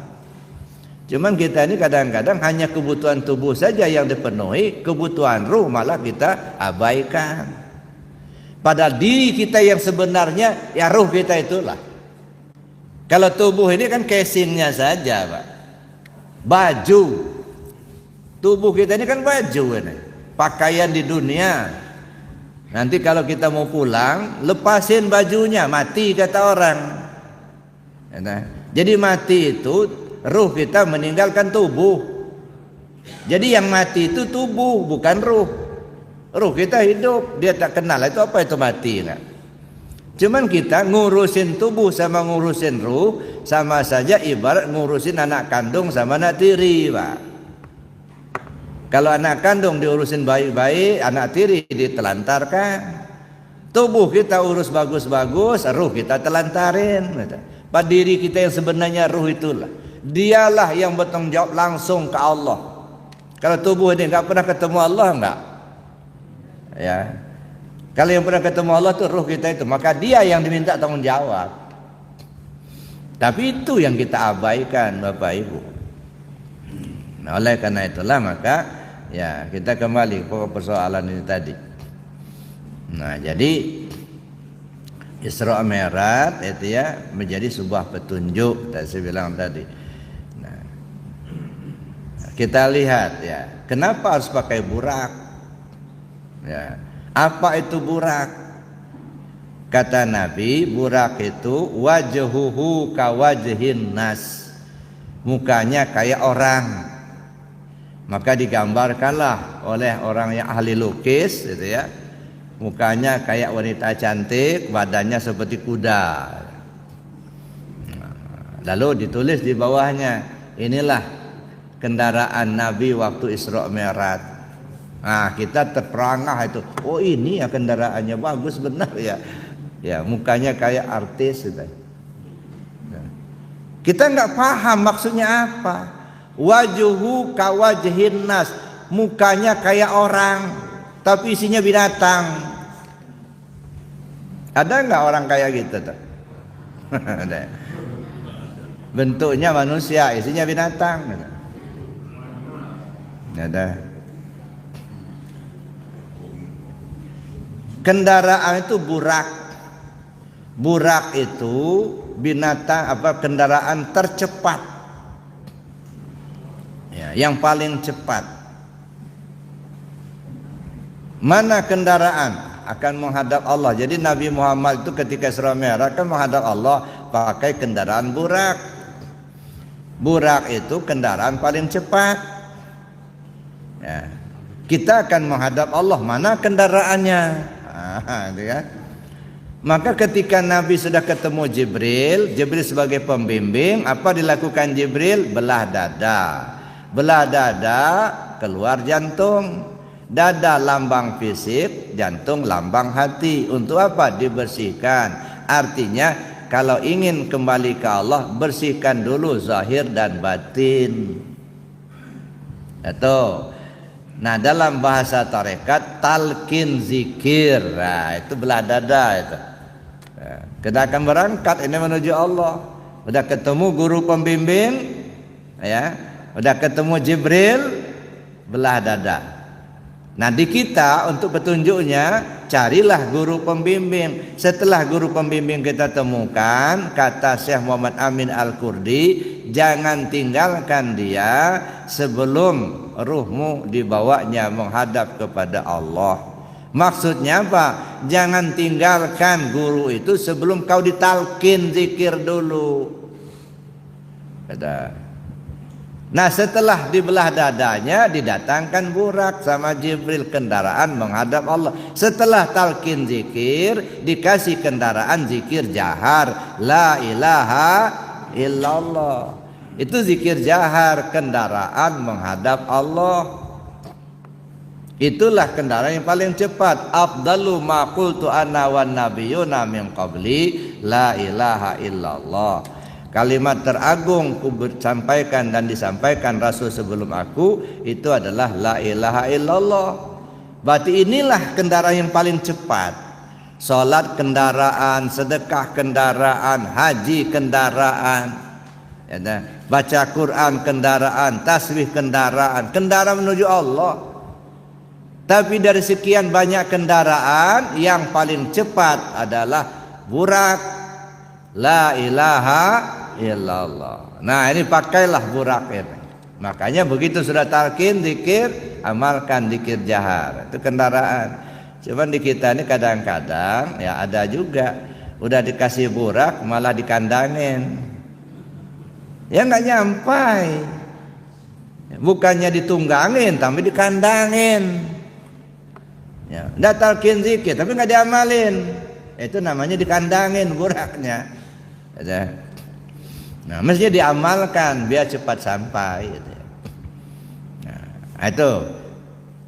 [SPEAKER 1] Cuman kita ini kadang-kadang hanya kebutuhan tubuh saja yang dipenuhi, kebutuhan ruh malah kita abaikan. Padahal diri kita yang sebenarnya, ya ruh kita itulah. Kalau tubuh ini kan casingnya saja, Pak. Baju. Tubuh kita ini kan baju ini. Pakaian di dunia. Nanti kalau kita mau pulang, lepasin bajunya, mati kata orang. Nah, jadi mati itu ruh kita meninggalkan tubuh. Jadi yang mati itu tubuh, bukan ruh. Ruh kita hidup, dia tak kenal itu apa itu mati lah. Cuman kita ngurusin tubuh sama ngurusin ruh sama saja ibarat ngurusin anak kandung sama anak tiri, Pak. Kalau anak kandung diurusin baik-baik, anak tiri ditelantarkan. Tubuh kita urus bagus-bagus, ruh kita telantarin. Pada diri kita yang sebenarnya ruh itulah, dialah yang bertanggung jawab langsung ke Allah. Kalau tubuh ini nggak pernah ketemu Allah, enggak, ya. Kalau yang pernah ketemu Allah itu ruh kita itu, maka dia yang diminta tanggung jawab. Tapi itu yang kita abaikan, Bapak Ibu. Nah, oleh karena itulah maka ya kita kembali ke persoalan ini tadi. Nah, jadi Isra Mi'raj itu ya menjadi sebuah petunjuk, saya bilang tadi. Nah, kita lihat ya, kenapa harus pakai burak? Ya. Apa itu burak? Kata Nabi, burak itu wajhuhu kawajhin nas. Mukanya kayak orang. Maka digambarkanlah oleh orang yang ahli lukis gitu ya. Mukanya kayak wanita cantik, badannya seperti kuda. Lalu ditulis di bawahnya, inilah kendaraan Nabi waktu Isra Mi'raj. Nah, kita terperangah itu. Oh, ini ya kendaraannya bagus benar ya. Ya, mukanya kayak artis gitu. Nah, kita nggak paham maksudnya apa. Wajuhu kawajhin nas, mukanya kayak orang, tapi isinya binatang. Ada nggak orang kayak gitu tuh? Ada. Bentuknya manusia, isinya binatang. Ada. Kendaraan itu burak. Burak itu binatang kendaraan tercepat. Ya, yang paling cepat. Mana kendaraan akan menghadap Allah. Jadi Nabi Muhammad itu ketika Isra Mi'raj akan menghadap Allah pakai kendaraan burak. Burak itu kendaraan paling cepat. Ya. Kita akan menghadap Allah, mana kendaraannya? Gitu ya. Maka ketika Nabi sudah ketemu Jibril sebagai pembimbing, apa dilakukan Jibril? Belah dada. Belah dada, keluar jantung. Dada lambang fisik, jantung lambang hati. Untuk apa? Dibersihkan. Artinya kalau ingin kembali ke Allah, bersihkan dulu zahir dan batin. Itu. Nah, dalam bahasa tarekat talqin zikir. Nah, itu belah dada itu. Nah, kita akan berangkat ini menuju Allah. Udah ketemu guru pembimbing, ya. Udah ketemu Jibril, belah dada. Nah, di kita untuk petunjuknya carilah guru pembimbing. Setelah guru pembimbing kita temukan, kata Syekh Muhammad Amin Al-Qurdi, jangan tinggalkan dia sebelum ruhmu dibawanya menghadap kepada Allah. Maksudnya apa? Jangan tinggalkan guru itu sebelum kau ditalkin zikir dulu. Kata. Nah, setelah dibelah dadanya didatangkan burak sama Jibril, kendaraan menghadap Allah. Setelah talqin zikir dikasih kendaraan zikir jahar, la ilaha illallah. Itu zikir jahar, kendaraan menghadap Allah. Itulah kendaraan yang paling cepat. Afdalu ma qultu ana wan nabiyyuna min qabli la ilaha illallah. Kalimat teragung ku sampaikan dan disampaikan Rasul sebelum aku itu adalah la ilaha illallah. Berarti inilah kendaraan yang paling cepat. Salat kendaraan, sedekah kendaraan, haji kendaraan, ya, baca Quran kendaraan, tasbih kendaraan, kendaraan menuju Allah. Tapi dari sekian banyak kendaraan yang paling cepat adalah burak la ilaha illallah. Nah, ini pakailah burak ini. Makanya begitu sudah talqin zikir, amalkan zikir jahar. Itu kendaraan. Cuman di kita ini kadang-kadang ya ada juga udah dikasih burak malah dikandangin. Ya nggak nyampai. Bukannya ditunggangin tapi dikandangin. Ya, udah talqin zikir tapi nggak diamalin. Itu namanya dikandangin buraknya. Ya. Nah, mestinya diamalkan biar cepat sampai. Nah, itu.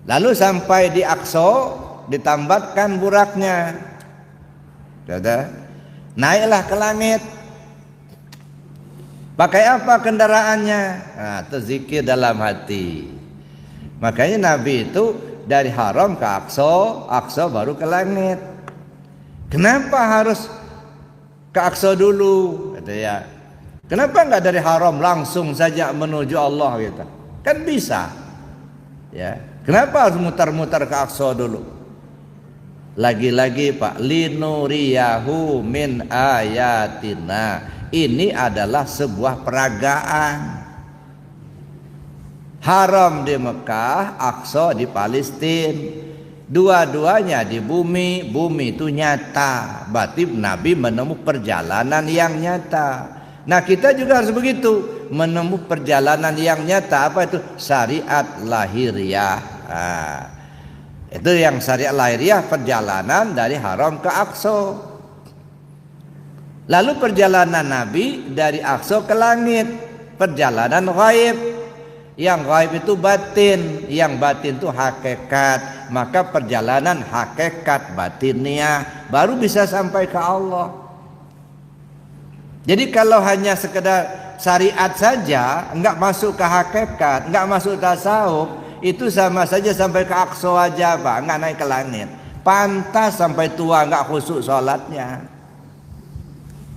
[SPEAKER 1] Lalu sampai di Aqsa ditambatkan buraknya. Sudah. Naiklah ke langit. Pakai apa kendaraannya? Nah, itu zikir dalam hati. Makanya Nabi itu dari haram ke Aqsa, Aqsa baru ke langit. Kenapa harus ke Aqsa dulu? Kata ya. Kenapa enggak dari haram langsung saja menuju Allah gitu? Kan bisa. Ya. Kenapa harus mutar-mutar ke Aqsa dulu? Lagi-lagi Pak, linuriyahu min ayatina. Ini adalah sebuah peragaan. Haram di Mekah, Aqsa di Palestina. Dua-duanya di bumi, bumi itu nyata. Berarti Nabi menempuh perjalanan yang nyata. Nah, kita juga harus begitu, menempuh perjalanan yang nyata. Apa itu? Syariat lahiriah. Nah, itu yang syariat lahiriah, perjalanan dari haram ke Aqsa. Lalu perjalanan Nabi dari Aqsa ke langit, perjalanan ghaib. Yang ghaib itu batin, yang batin itu hakikat. Maka perjalanan hakikat batiniah baru bisa sampai ke Allah. Jadi kalau hanya sekedar syariat saja, enggak masuk ke hakikat, enggak masuk tasawuf, itu sama saja sampai ke Aqsa aja Pak, enggak naik ke langit. Pantas sampai tua enggak khusyuk sholatnya.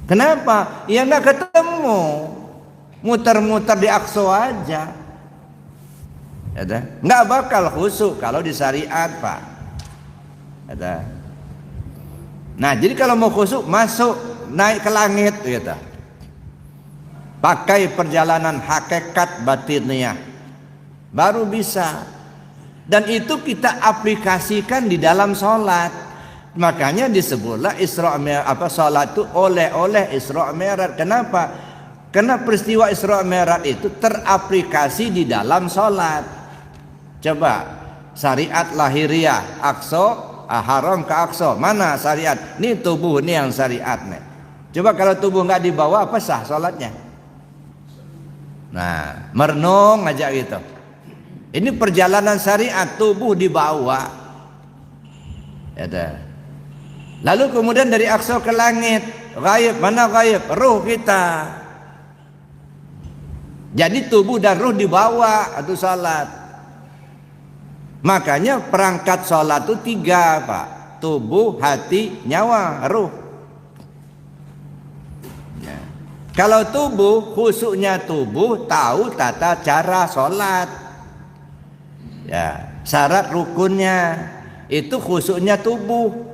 [SPEAKER 1] Kenapa? Ya enggak ketemu. Muter-muter di Aqsa aja. Ada? Enggak bakal khusyuk kalau di syariat Pak. Ada? Nah, jadi kalau mau khusyuk masuk naik ke langit gitu. Pakai perjalanan hakikat batiniah baru bisa. Dan itu kita aplikasikan di dalam sholat. Makanya disebutlah Isra Mi'raj, sholat itu oleh Isra Mi'raj. Kenapa? Karena peristiwa Isra Mi'raj itu teraplikasi di dalam sholat. Coba syariat lahiriah Aqsa, haram ke Aqsa, mana syariat? Ini tubuh ini yang syariat nih. Coba kalau tubuh nggak dibawa apa sah sholatnya? Nah, merenung aja gitu. Ini perjalanan syariat, tubuh dibawa. Ya. Lalu kemudian dari Aqsa ke langit, ghaib, mana ghaib? Ruh kita. Jadi tubuh dan ruh dibawa atau salat. Makanya perangkat salat itu 3 Pak. Tubuh, hati, nyawa, ruh. Ya. Kalau tubuh, khusyuknya tubuh tahu tata cara salat. Ya, syarat rukunnya itu khusyuknya tubuh.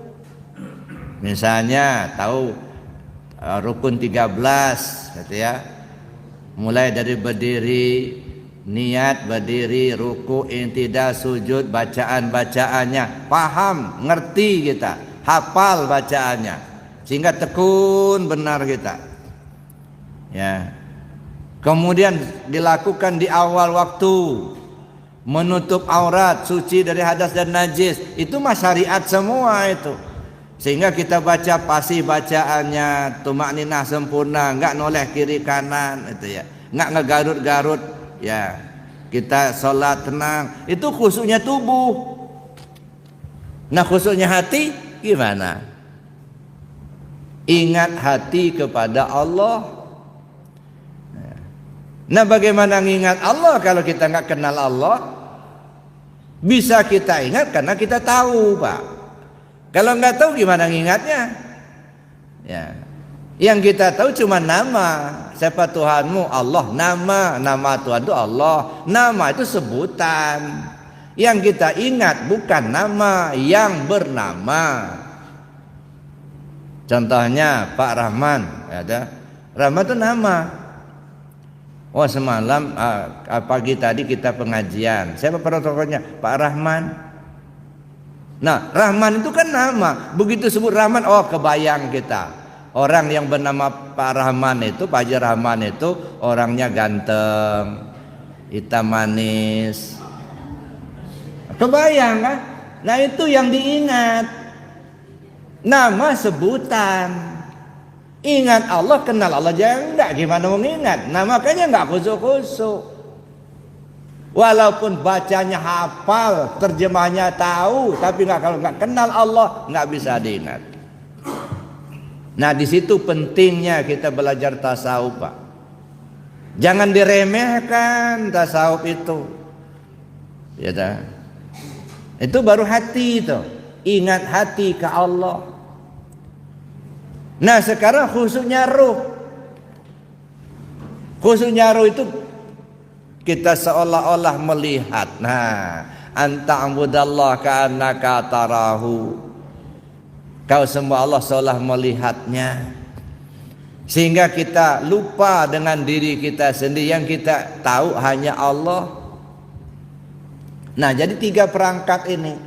[SPEAKER 1] Misalnya tahu rukun 13 gitu ya. Mulai dari berdiri, niat berdiri, ruku, i'tidal, sujud, bacaan-bacaannya paham, ngerti kita, hafal bacaannya, sehingga tekun benar kita. Ya. Kemudian dilakukan di awal waktu, menutup aurat, suci dari hadas dan najis, itu mah syariat semua itu. Sehingga kita baca pasti bacaannya tumakninah sempurna, enggak noleh kiri kanan itu ya. Enggak ngegarut-garut ya. Kita sholat tenang, itu khusyuknya tubuh. Nah, khusyuknya hati gimana? Ingat hati kepada Allah. Nah, bagaimana mengingat Allah kalau kita enggak kenal Allah? Bisa kita ingat karena kita tahu, Pak. Kalau nggak tahu gimana ngingatnya? Ya, yang kita tahu cuma nama. Siapa Tuhanmu? Allah. Nama Tuhan itu Allah. Nama itu sebutan. Yang kita ingat bukan nama, yang bernama. Contohnya Pak Rahman, ada. Rahman itu nama. Oh, semalam pagi tadi kita pengajian. Siapa protokolnya? Pak Rahman. Nah, Rahman itu kan nama. Begitu sebut Rahman, oh kebayang kita. Orang yang bernama Pak Rahman itu, Pak Haji Rahman itu orangnya ganteng, hitam manis. Kebayang kan? Nah, itu yang diingat. Nama sebutan. Ingat Allah, kenal Allah jangan enggak, gimana mau ingat? Nah, makanya enggak khusyuk-khusyuk. Walaupun bacanya hafal, terjemahnya tahu, tapi kalau nggak kenal Allah nggak bisa diingat. Nah, di situ pentingnya kita belajar tasawuf, Pak. Jangan diremehkan tasawuf itu. Ya dah. Itu baru hati itu. Ingat hati ke Allah. Nah, sekarang khusyuknya ruh. Khusyuknya ruh itu kita seolah-olah melihat. Nah, anta'budallah ka'annaka tarahu. Kau sembah Allah seolah melihatnya. Sehingga kita lupa dengan diri kita sendiri, yang kita tahu hanya Allah. Nah, jadi 3 perangkat ini.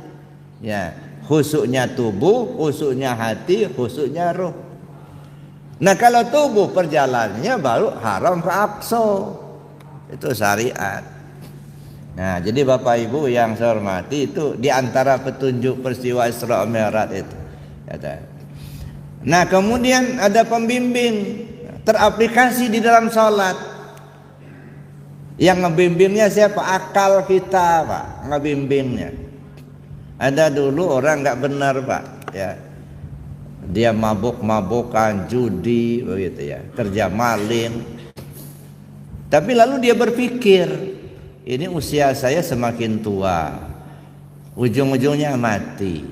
[SPEAKER 1] Ya, khusyuknya tubuh, khusyuknya hati, khusyuknya ruh. Nah, kalau tubuh perjalanannya baru haram ke aqsa. Itu syariat. Nah, jadi Bapak Ibu yang saya hormati, itu di antara petunjuk peristiwa Isra Mi'raj itu. Nah, kemudian ada pembimbing teraplikasi di dalam sholat. Yang ngebimbingnya siapa? Akal kita, Pak, ngebimbingnya. Ada dulu orang nggak benar, Pak, ya. Dia mabuk-mabukan, judi, begitu ya, kerja maling. Tapi lalu dia berpikir, ini usia saya semakin tua, ujung-ujungnya mati.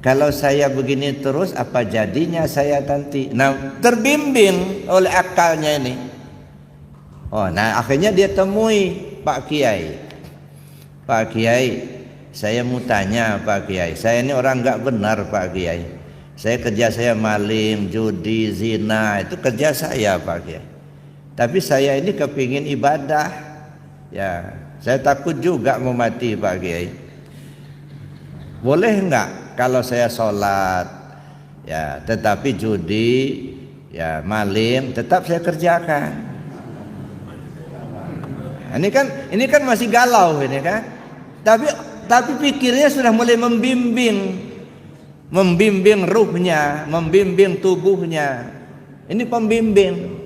[SPEAKER 1] Kalau saya begini terus, apa jadinya saya nanti? Nah, terbimbing oleh akalnya ini. Oh, nah akhirnya dia temui Pak Kiai. Pak Kiai, saya mau tanya Pak Kiai, saya ini orang nggak benar Pak Kiai. Kerja saya maling, judi, zina, itu kerja saya Pak Kiai. Tapi saya ini kepingin ibadah. Ya, saya takut juga mau mati Pak Kiai. Boleh enggak kalau saya sholat, ya, tetapi judi, ya, maling, tetap saya kerjakan. Ini kan masih galau ini kan. Tapi pikirnya sudah mulai membimbing ruhnya, membimbing tubuhnya. Ini pembimbing.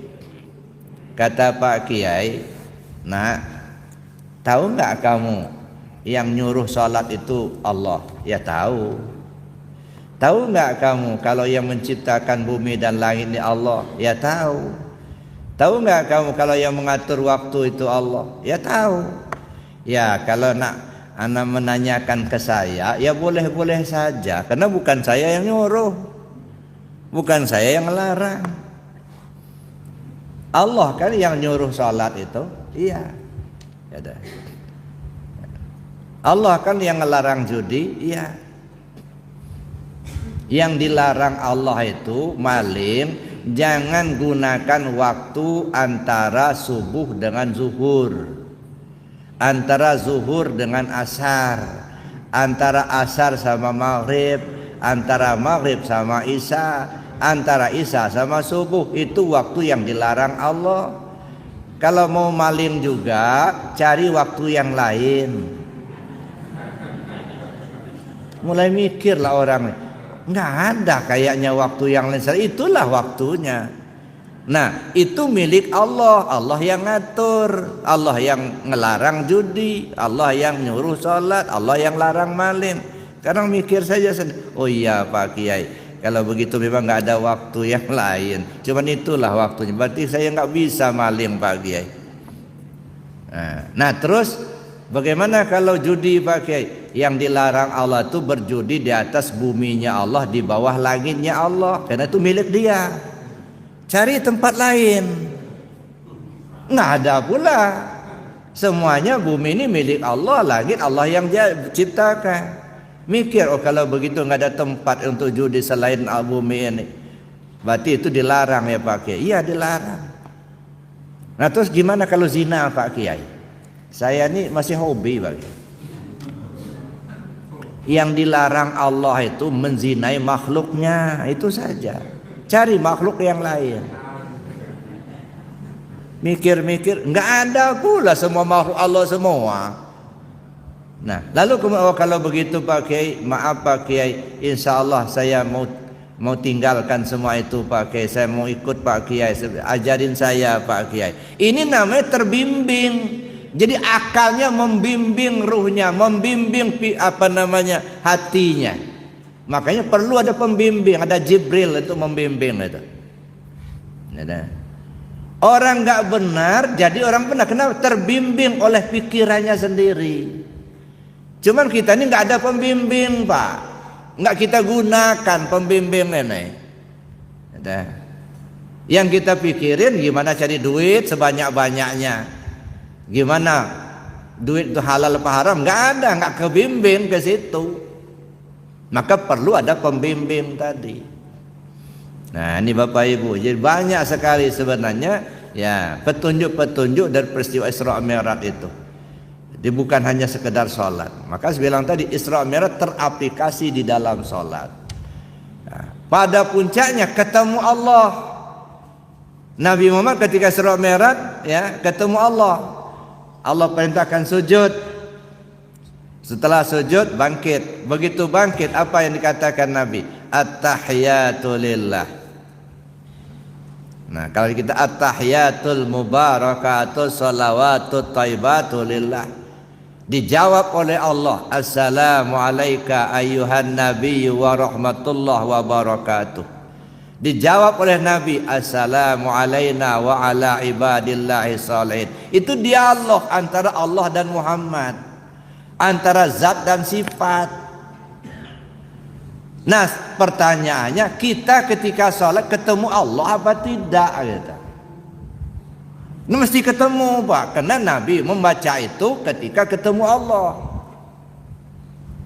[SPEAKER 1] Kata Pak Kiai, nah, tahu nggak kamu yang nyuruh sholat itu Allah? Ya tahu. Tahu nggak kamu kalau yang menciptakan bumi dan langit ini Allah? Ya tahu. Tahu nggak kamu kalau yang mengatur waktu itu Allah? Ya tahu. Ya, kalau anak menanyakan ke saya, ya boleh-boleh saja, karena bukan saya yang nyuruh, bukan saya yang melarang. Allah kan yang nyuruh salat itu. Iya. Ya dah. Allah kan yang ngelarang judi. Iya. Yang dilarang Allah itu maling, jangan gunakan waktu antara subuh dengan zuhur, antara zuhur dengan asar, antara asar sama maghrib, antara maghrib sama isya, antara isya sama subuh. Itu waktu yang dilarang Allah. Kalau mau maling juga cari waktu yang lain. Mulai mikirlah orang, nggak ada kayaknya waktu yang lain. Itulah waktunya. Nah, itu milik Allah. Allah yang ngatur, Allah yang ngelarang judi, Allah yang nyuruh sholat, Allah yang larang maling. Sekarang mikir saja sendiri. Oh iya Pak Kiai, kalau begitu memang nggak ada waktu yang lain. Cuman itulah waktunya. Berarti saya nggak bisa maling Pak Kiai. Nah terus bagaimana kalau judi Pak Kiai? Yang dilarang Allah itu berjudi di atas buminya Allah, di bawah langitnya Allah, karena itu milik dia. Cari tempat lain. Nggak ada pula. Semuanya bumi ini milik Allah, langit Allah yang ciptakan. Mikir, oh kalau begitu nggak ada tempat untuk judi selain bumi ini, berarti itu dilarang ya Pak Kiai. Iya dilarang. Nah terus gimana kalau zina Pak Kiai? Saya ini masih hobi Pak Kiai. Yang dilarang Allah itu menzinai makhluknya, itu saja. Cari makhluk yang lain. Mikir-mikir, nggak ada pula semua makhluk Allah semua. Nah, lalu kalau begitu Pak Kiai, maaf Pak Kiai, insya Allah saya mau tinggalkan semua itu Pak Kiai. Saya mau ikut Pak Kiai, ajarin saya Pak Kiai. Ini namanya terbimbing. Jadi akalnya membimbing ruhnya, membimbing hatinya. Makanya perlu ada pembimbing, ada Jibril itu membimbing itu. Orang nggak benar jadi orang benar. Kenapa? Terbimbing oleh pikirannya sendiri. Cuman kita ini nggak ada pembimbing Pak, nggak kita gunakan pembimbing ini. Yang kita pikirin gimana cari duit sebanyak-banyaknya. Gimana duit itu halal apa haram? Nggak ada, nggak kebimbing ke situ. Maka perlu ada pembimbing tadi. Nah ini Bapak Ibu, jadi banyak sekali sebenarnya ya petunjuk-petunjuk dari peristiwa Isra Mi'raj itu. Jadi bukan hanya sekedar sholat. Maka saya bilang tadi Isra Mi'raj teraplikasi di dalam sholat. Nah, pada puncaknya ketemu Allah. Nabi Muhammad ketika Isra Mi'raj ya ketemu Allah. Allah perintahkan sujud. Setelah sujud bangkit. Begitu bangkit apa yang dikatakan Nabi? At-tahiyatu lillah. Nah kalau kita at-tahiyatul mubarakatuh salawatut taibatu lillah, dijawab oleh Allah, assalamu alayka ayyuhan nabiyyu wa rahmatullah wa barakatuh. Dijawab oleh Nabi, assalamu alayna wa ala ibadillahi shalihin. Itu dialog antara Allah dan Muhammad, antara zat dan sifat. Nah pertanyaannya, kita ketika sholat ketemu Allah apa tidak gitu? Ini mesti ketemu Pak, karena Nabi membaca itu ketika ketemu Allah,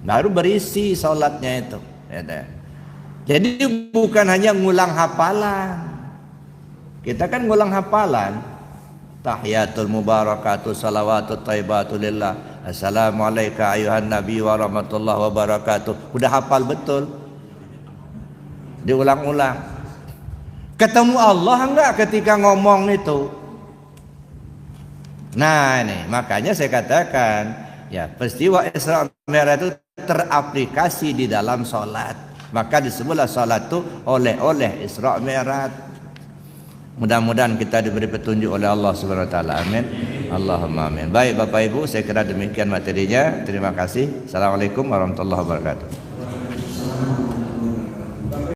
[SPEAKER 1] baru berisi sholatnya itu gitu. Jadi bukan hanya ngulang hafalan. Kita kan ngulang hafalan, tahiyatul mubarakatuh salawatut taibatu lillah, assalamu alayka ayuhan nabi wa rahmatullah wa barakatuh. Udah hafal betul, diulang-ulang. Ketemu Allah enggak ketika ngomong itu? Nah ini makanya saya katakan ya peristiwa Isra Mi'raj itu teraplikasi di dalam sholat. Maka disebutlah sholat itu oleh Isra Mi'raj. Mudah-mudahan kita diberi petunjuk oleh Allah Subhanahu wa taala. Amin. Allahumma amin. Baik Bapak Ibu, saya kira demikian materinya. Terima kasih. Assalamualaikum warahmatullahi wabarakatuh.